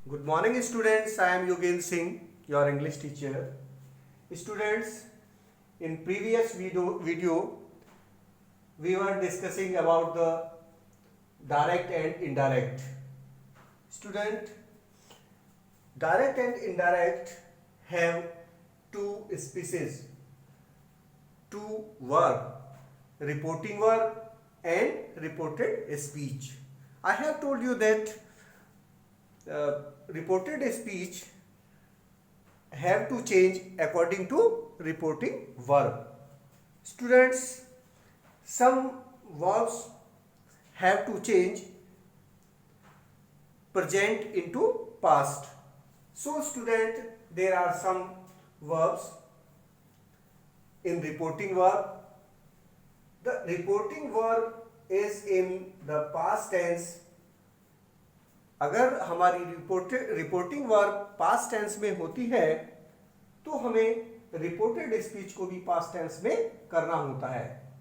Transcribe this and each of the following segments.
Good morning, students. I am Yogen Singh, your English teacher. Students, in previous video we were discussing about the direct and indirect. Student, direct and indirect have two species, two verb, reporting verb and reported speech. I have told you that reported speech have to change according to reporting verb. Students, some verbs have to change present into past. So student, there are some verbs in reporting verb. The reporting verb is in the past tense. अगर हमारी reporting verb past tense में होती है तो हमें reported speech को भी past tense में करना होता है।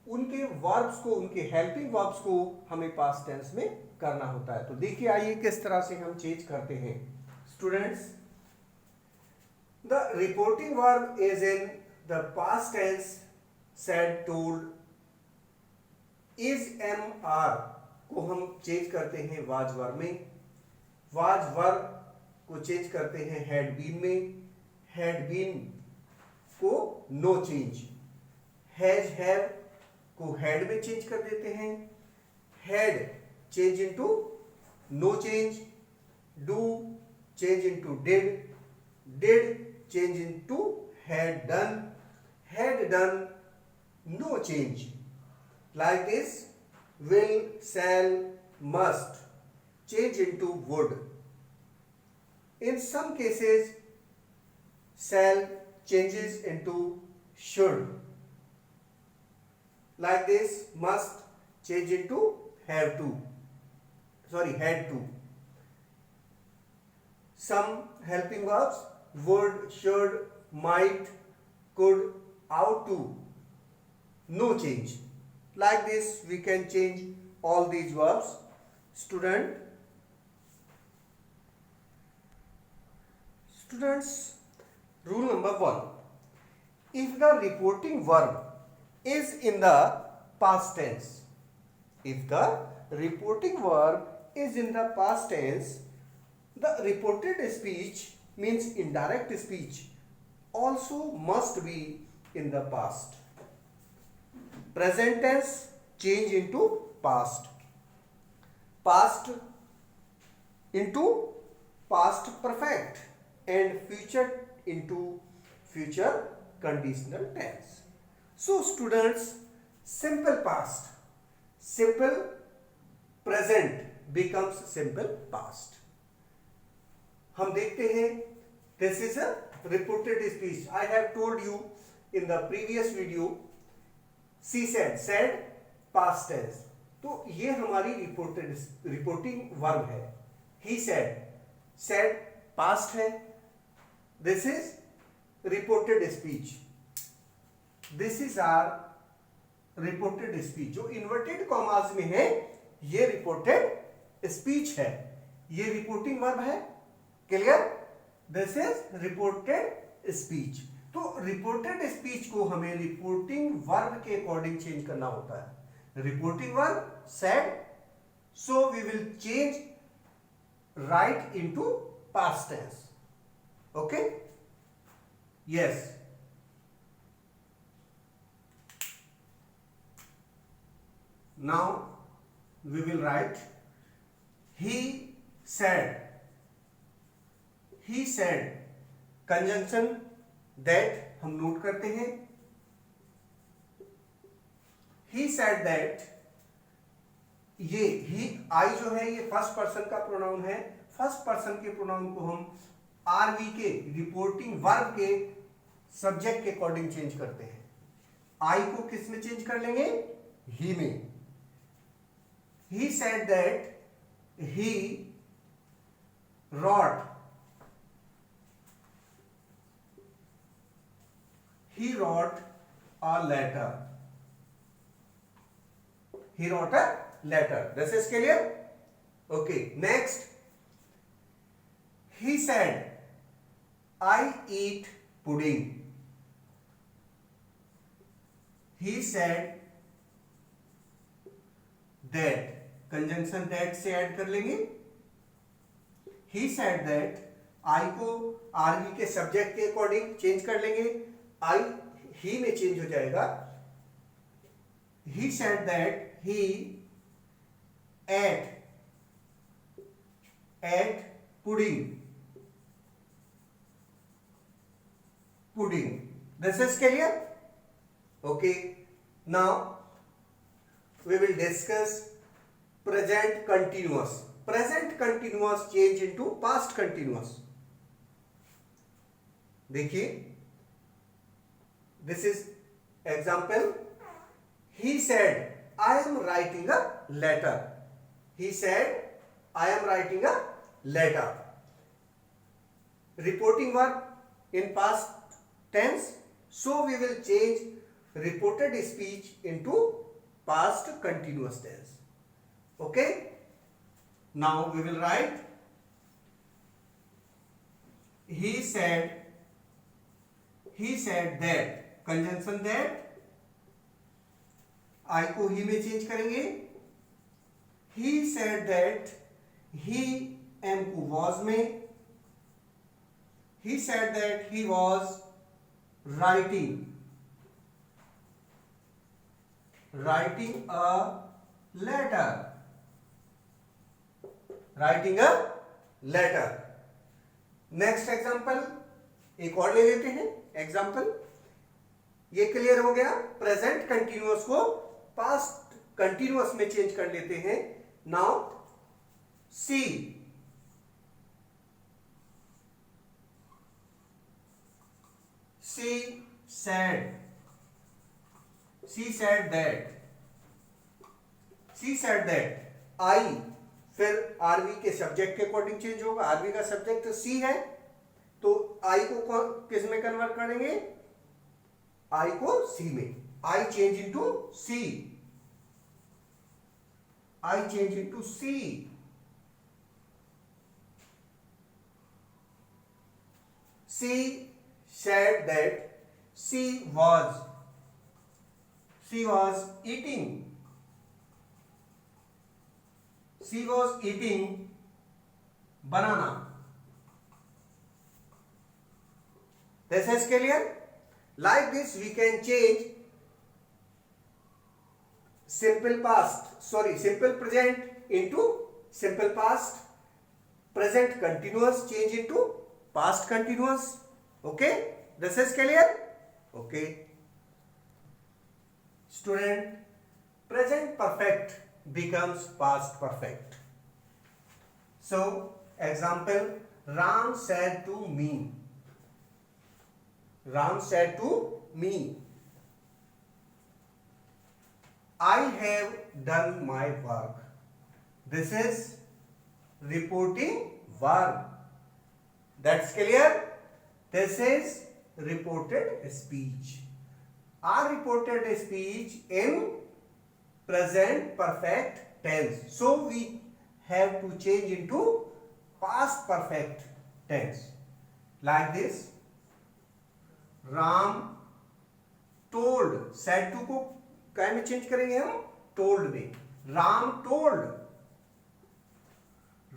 उनके वर्ब्स को, उनके हेल्पिंग वर्ब्स को हमें पास्ट टेंस में करना होता है। तो देखिए आइए किस तरह से हम चेंज करते हैं। Students, the reporting verb is in the past tense said, told, is, am, are को हम चेंज करते हैं वाज वर्ब में, वाज वर्ब को चेंज करते हैं हैड बीन में, हैड बीन को नो चेंज, हैज, हैव को हैड में चेंज कर देते हैं, had change into no change, do change into did, did change into had done no change. Like this, will, shall, must change into would. In some cases, shall changes into should. Like this, must change into have to. Had to. Some helping verbs, would, should, might, could, ought to, no change. Like this, we can change all these verbs. Students, rule number 1. If the reporting verb is in the past tense, if the reporting verb is in the past tense, the reported speech means indirect speech also must be in the past. Present tense change into past, past into past perfect, and future into future conditional tense. So students, simple past, simple present becomes simple past. हम देखते हैं, this is a reported speech. I have told you in the previous video, she said past tense, तो ये हमारी reporting verb है। he said past है, this is reported speech, this is are reported speech. जो inverted commas में है ये reported speech है, ये रिपोर्टिंग वर्ब है। Clear? This is reported speech. तो रिपोर्टेड स्पीच को हमें रिपोर्टिंग वर्ब के अकॉर्डिंग चेंज करना होता है। Reporting verb said, so we will change right into past tense. Okay, yes. Now we will write he said, conjunction that हम note करते हैं। ही सेड दैट, ये ही आई जो है ये फर्स्ट पर्सन का प्रोनाउन है। फर्स्ट पर्सन के प्रोनाउन को हम आरवी के रिपोर्टिंग वर्ब के सब्जेक्ट के अकॉर्डिंग चेंज करते हैं। आई को किस में चेंज कर लेंगे? ही में। ही said that he wrote, he wrote a letter, he wrote a letter. This is clear? Okay, next, he said, I eat pudding. He said that, conjunction that से ऐड कर लेंगे. ही सेड दैट, आई को आरवी के subject के according change कर लेंगे. आई ही में चेंज हो जाएगा. He said that he ate pudding. This is clear? Okay. Now we will discuss present continuous. Present continuous change into past continuous. देखिए, this is example. He said, I am writing a letter. He said, I am writing a letter. Reporting verb in past tense. So we will change reported speech into past continuous tense. Okay. Now we will write, he said that, conjunction that, I को he में change करेंगे. He said that, he am को was में. He said that he was writing a letter. Next example एक और ले लेते हैं. एग्जाम्पल ये क्लियर हो गया. प्रेजेंट कंटिन्यूअस को पास्ट कंटिन्यूअस में चेंज कर लेते हैं. Now see said that I, फिर आरवी के सब्जेक्ट के अकॉर्डिंग चेंज होगा. आरवी का सब्जेक्ट सी है, तो आई को किस में कन्वर्ट करेंगे? आई को सी में. I change into she. She said that she was eating banana. This is clear? Like this we can change simple present into simple past, present continuous change into past continuous. Okay, this is clear? Okay. Student, present perfect becomes past perfect. So, example, Ram said to me. I have done my work. This is reporting verb. That's clear? This is reported speech. Are reported speech in present perfect tense. So we have to change into past perfect tense. Like this. Ram told. Said to को क्या में change करेंगे हम? Told में.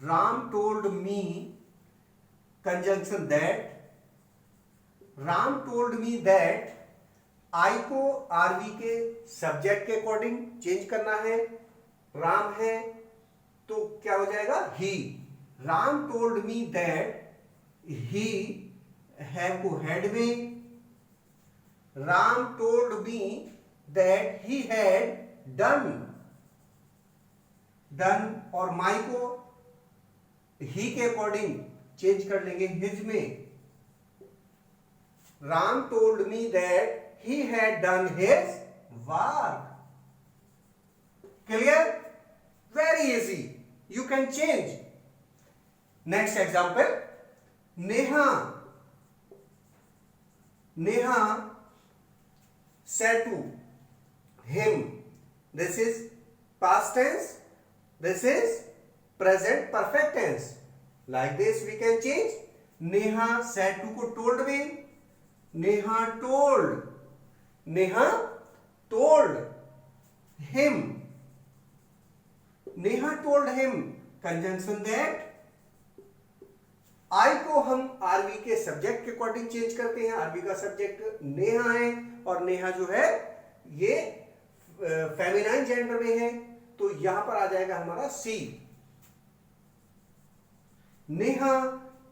Ram told me, conjunction that. Ram told me that. I को आरवी के subject के अकॉर्डिंग चेंज करना है. राम है तो क्या हो जाएगा? He. Ram told me that he have को हैड में. Ram told me that he had done और माई को ही के अकॉर्डिंग चेंज कर लेंगे हिज में. Ram told me that he had done his work. Clear? Very easy. You can change. Next example. Neha said to him. This is past tense. This is present perfect tense. Like this we can change. Neha said to को told में. Neha told. Neha told him. Neha told him. Conjunction that. आई को हम RV के subject के according change करते हैं. RV का subject Neha है और नेहा जो है ये फेमिनाइन जेंडर में है, तो यहां पर आ जाएगा हमारा she. Neha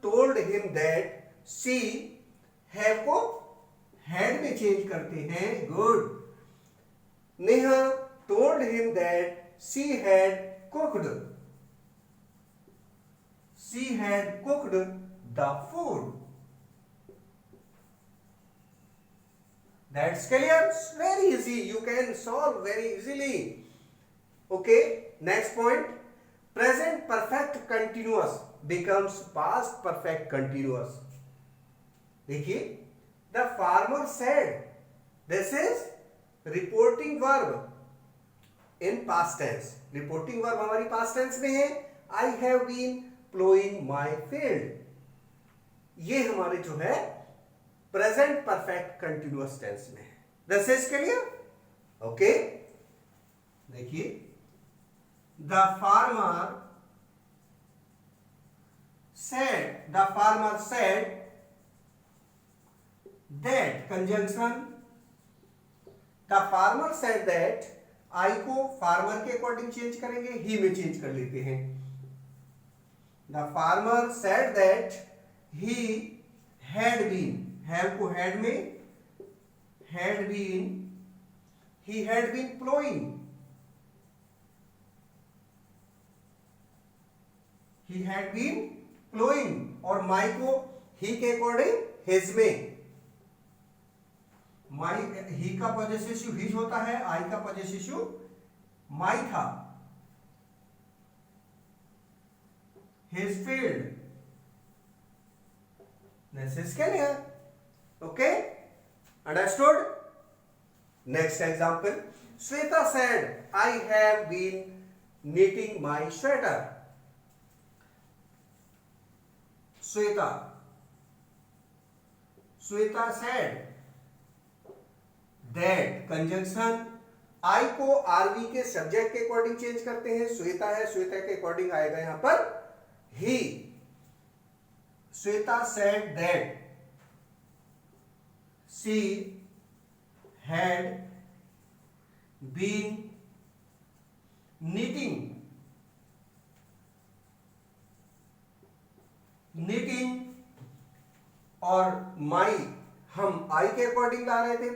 told him that she have को हैड में चेंज करते हैं. Good. Neha told him that she had cooked. She had cooked the food. That's clear. Very easy. You can solve very easily. Okay. Next point. Present perfect continuous becomes past perfect continuous. देखिए, the farmer said. This is reporting verb in past tense. Reporting verb हमारी past tense में है. I have been plowing my field. ये हमारे जो है present perfect continuous tense में है. This is clear. ओके. देखिए, the farmer said that. Conjunction. The farmer said that. I को फार्मर के अकॉर्डिंग चेंज करेंगे, ही में चेंज कर लेते हैं. The farmer said that he had been. Have को had में had been. He had been plowing. He had been plowing. और my को he के अकॉर्डिंग his में. My he का पॉजेसिव his होता है, I का पॉजेसिव my था. His field. This is clear. Okay. Understood. Next example. Sweta said, I have been knitting my sweater. Sweta said that. Conjunction. I को आरवी के subject के अकॉर्डिंग चेंज करते हैं. श्वेता है, श्वेता के अकॉर्डिंग आएगा यहां पर he. Sweta said that she had been knitting और my हम I के अकॉर्डिंग ला रहे थे.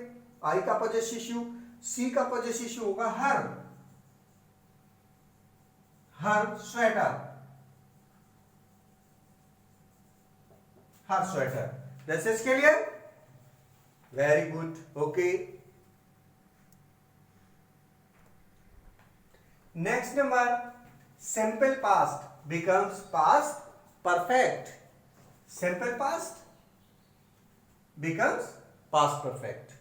I का पॉजेसिव, C का पॉजेसिव होगा हर sweater. Her sweater. This is clear? Very good. Okay. Next number. Simple past becomes past perfect. Simple past becomes past perfect.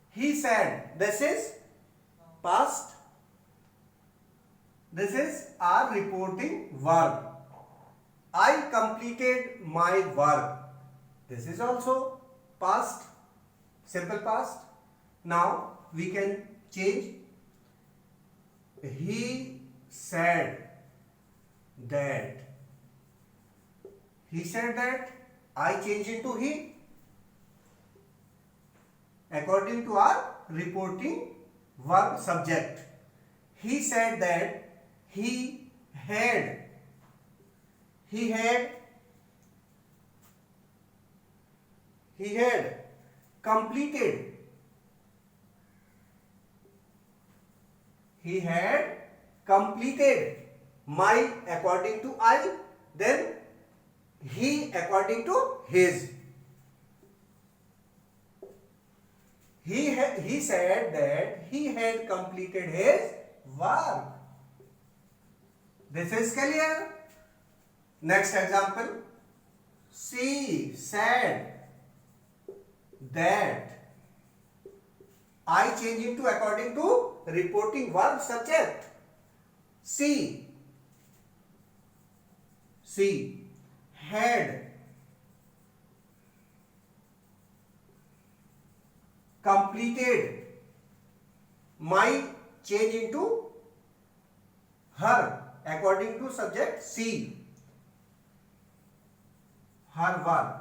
He said. This is past. This is our reporting verb. I completed my work. This is also past, simple past. Now we can change. He said that. He said that. I change into he. According to our reporting verb subject. He said that he had completed. He had completed my according to I, then he according to his. He said that he had completed his work. This is clear. Next example. She said that. I change into according to reporting verb subject. She C had completed, my change into her according to subject C, her work.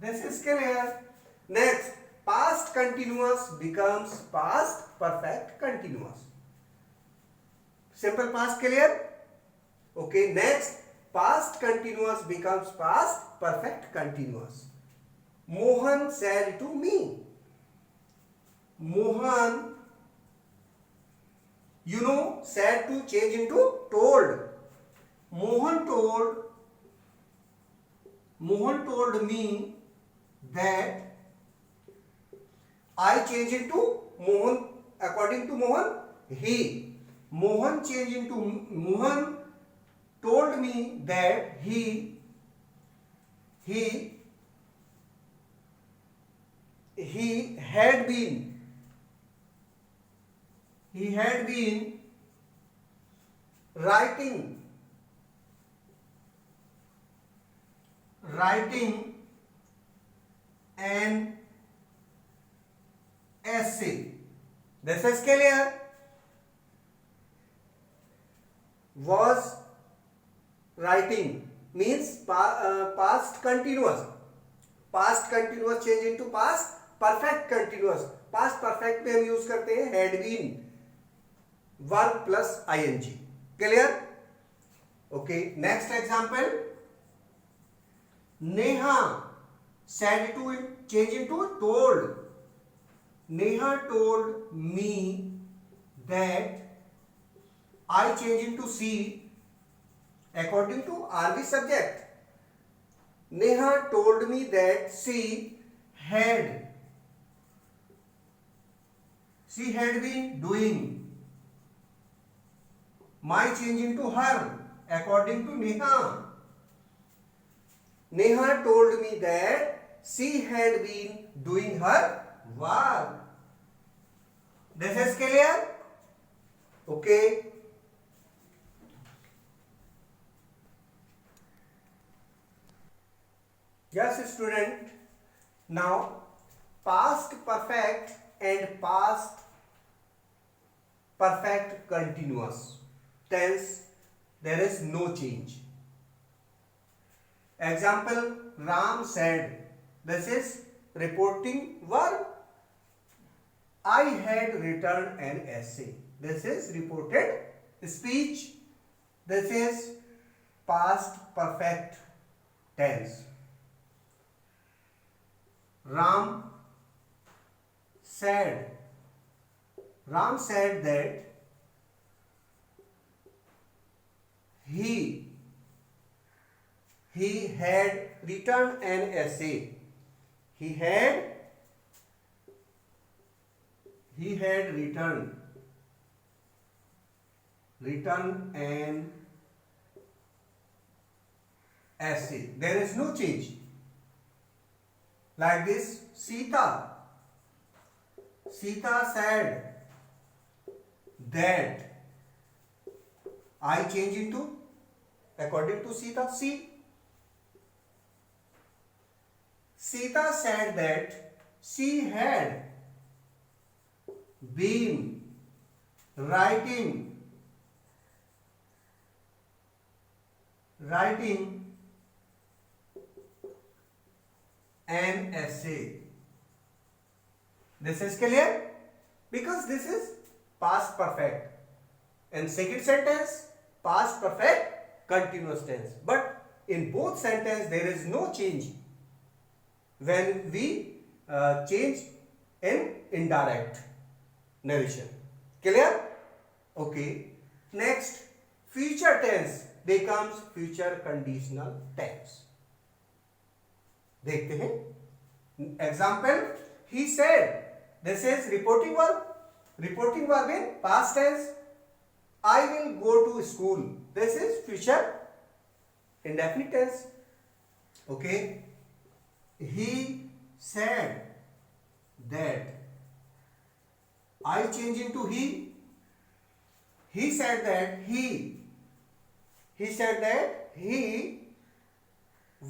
This is clear. Next, past continuous becomes past perfect continuous. Simple past clear? Okay, next, past continuous becomes past perfect continuous. Mohan said to me. Mohan, you know, said to change into told. Mohan told me that I change into Mohan, according to Mohan, he. Mohan told me that he had been writing an essay. This is clear. Was writing means past continuous. Past continuous change into past perfect continuous. Past perfect में हम use करते हैं had been, verb plus ing. Clear? Okay. Next example. Neha said to change into told. Neha told me that I change into C according to RV subject. Neha told me that she had been doing. My change into her according to Neha. Neha told me that she had been doing her work. This is clear? Okay. Yes, student. Now, past perfect and past perfect continuous tense, there is no change. Example, Ram said. This is reporting verb. I had written an essay. This is reported speech. This is past perfect tense. Ram said that he had written an essay. He had written an essay. There is no change. Like this, Sita said that I change into, according to Sita, C. Sita said that she had been writing an essay. This is clear? Because this is past perfect. And second sentence, past perfect continuous tense. But in both sentences, there is no change when we change in indirect narration. Clear? Okay. Next, future tense becomes future conditional tense. देखते हैं. Example, he said. This is reporting verb. Reporting verb in past tense. I will go to school. This is future indefinite tense. Okay. He said that I change into he he said that he said that he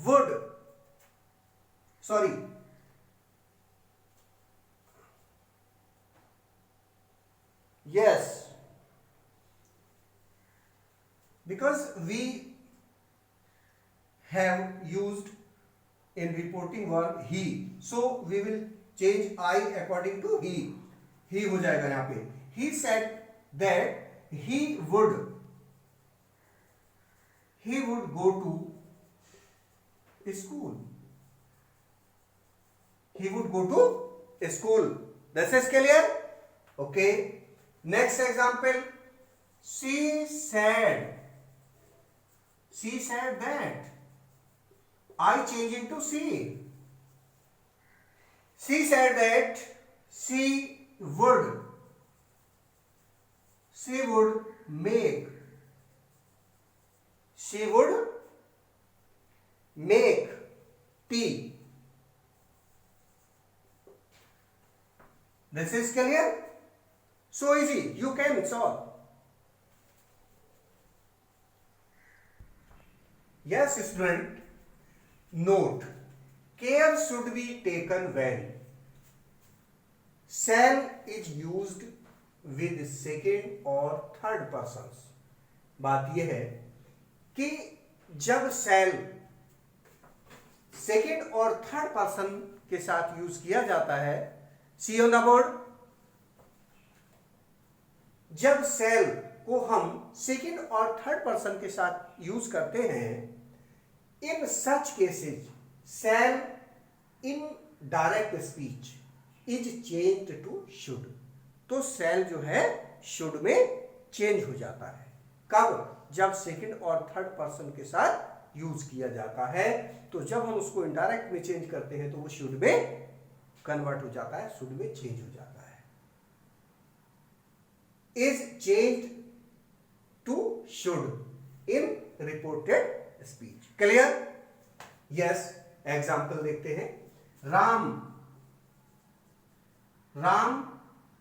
would, sorry, yes, because we have used in reporting verb he, so we will change I according to he हो जाएगा यहाँ पे. He said that he would go to school. He would go to school. This is clear? Okay. Next example. She said that. I change into she. She said that she would make tea. This is clear? So easy, you can solve. Yes, student. Note, care should be taken when shall is used with second और third persons. बात यह है कि जब shall second और third person के साथ use किया जाता है, सी ऑन द बोर्ड, जब shall को हम सेकेंड और थर्ड पर्सन के साथ यूज करते हैं, in such cases shall in direct speech is changed to should. तो shall जो है शुड में चेंज हो जाता है. कब? जब सेकंड और थर्ड पर्सन के साथ यूज किया जाता है. तो जब हम उसको इनडायरेक्ट में चेंज करते हैं तो वो शुड में कन्वर्ट हो जाता है, शुड में चेंज हो जाता है. Is changed to should in reported speech. Clear? Yes. Example देखते हैं. Ram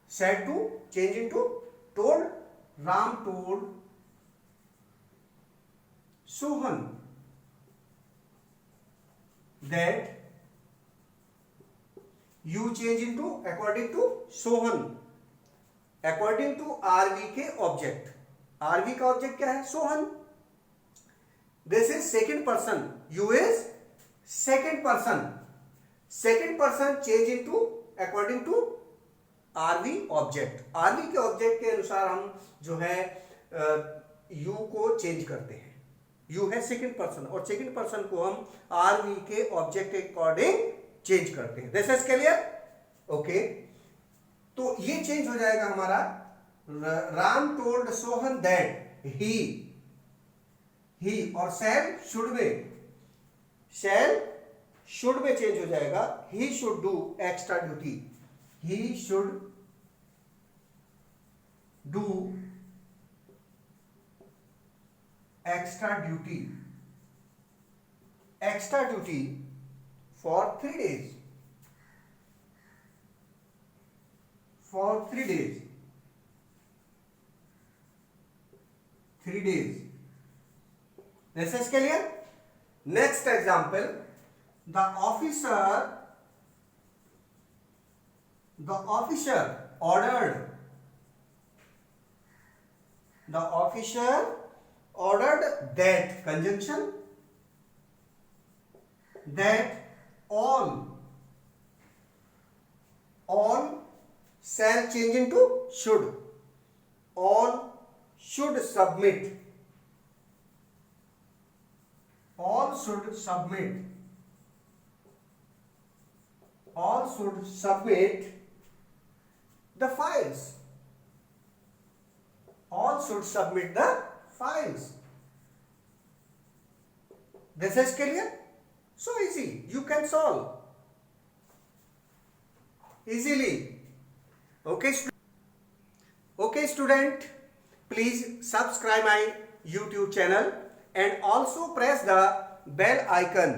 said to change into told. Ram told Sohan that. You change into according to Sohan, according to RV के ऑब्जेक्ट. RV का object क्या है? Sohan. This is second person. You is second person. Second person change into according to RV object. RV के object के अनुसार हम जो है यू को चेंज करते हैं. यू है सेकेंड पर्सन और सेकेंड पर्सन को हम आरवी के ऑब्जेक्ट के अकॉर्डिंग चेंज करते हैं. This is clear? ओके. तो ये चेंज हो जाएगा हमारा. Ram told Sohan that he और शैल शुड में चेंज हो जाएगा. He should do extra duty. He should do extra duty for 3 days. For 3 days. 3 days. This is clear? Next example. The officer ordered that conjunction that all shall change into should. All should submit the files. All should submit the files. This is clear? So easy. You can solve easily. Okay student, please subscribe my YouTube channel and also press the bell icon